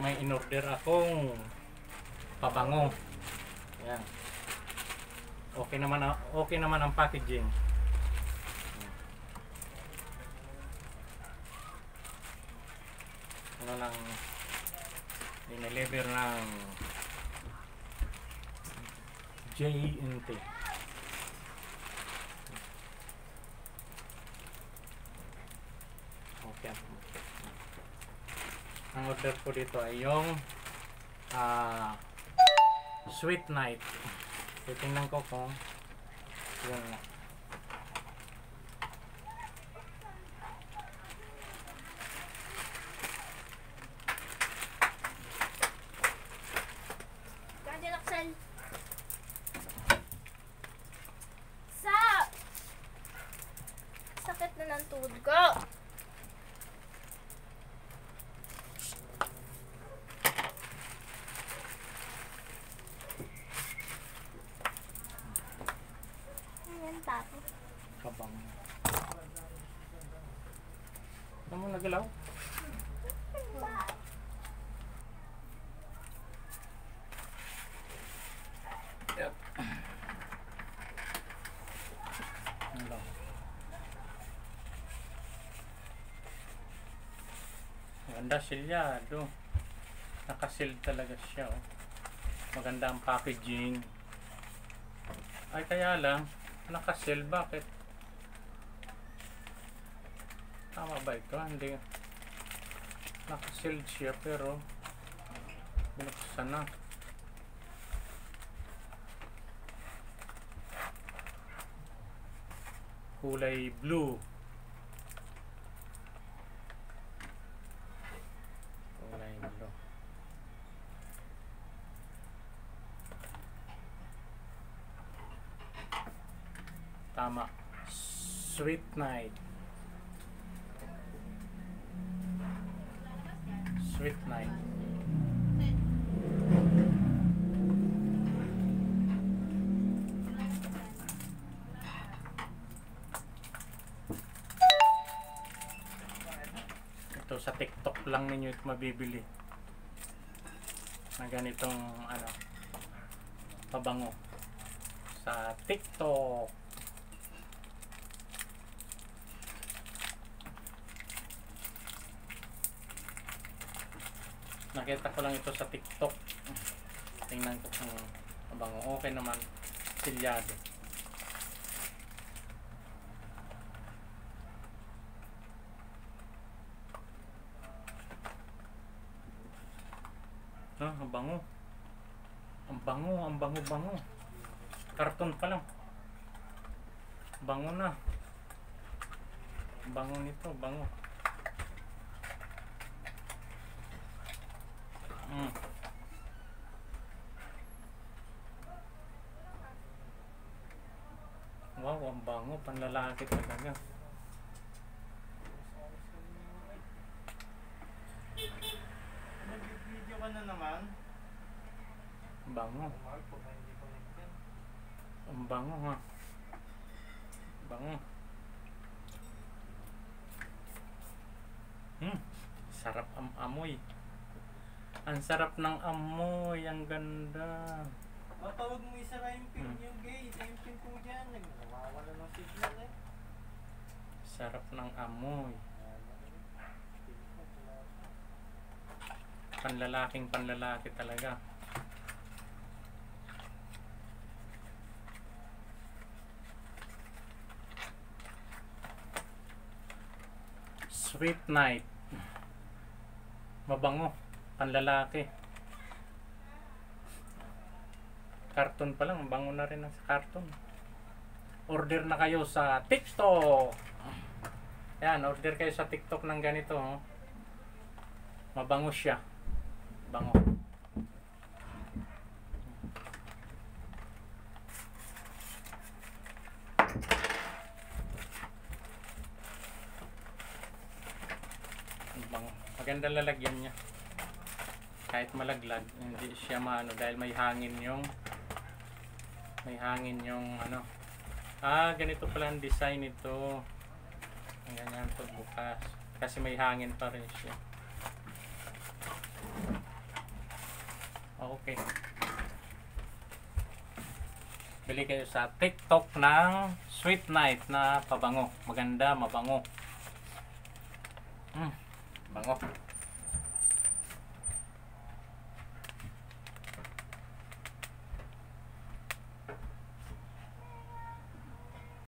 may in-order akong pabango. Yan. Okay naman ang packaging. Ano lang dineliver ng JNT. Okay. Ang order ko dito ay yung Sweet Night. Titingnan ko kung yun na. Sakit na ng tuhod ko. Ayan, tapo. Kabang. Ano mo nagalaw? Yep. Hello. Maganda silyado. Nakasil talaga siya. Oh. Maganda ang packaging. Ay kaya lang, nakasil. Bakit? Tama ba ito? Hindi. Nakasil siya pero binuksan na. Kulay blue. Kulay blue. Tama. Sweet Night. Sweet Night. Ito sa TikTok lang ninyo ito mabibili. Na ganitong ano, pabango. Sa TikTok. Nakita ko lang ito sa TikTok. Tingnan ko kung pabango. Okay naman. Silyado. Ang bango. Ang bango, ang bango-bango. Karton pa lang. Bango na. Bango nito, bango. Wow, ang bango. Panlalaki talaga. Nag-video ka na naman? Bango. Ang bango ha. Bango. Sarap ang amoy. Ang sarap ng amoy. Ang ganda. Tawag mo isara yung pin yung gate. Yung pin ko dyan. Nawawala ng signal eh. Sarap ng amoy. Panlalaking panlalaki talaga. Sweet Night. Mabango. Panlalaki. Karton pa lang. Bango na rin sa karton. Order na kayo sa TikTok. Yan. Order kayo sa TikTok ng ganito. Oh. Mabango siya. Bango. Bango. Maganda lalagyan niya. Kahit malaglag, hindi siya maano dahil may hangin yung ano. Ganito pala ang design nito. Ang ganyan pagbukas. Kasi may hangin pa rin siya. Okay. Bili kayo sa TikTok ng Sweet Night na pabango. Maganda, mabango. Bango.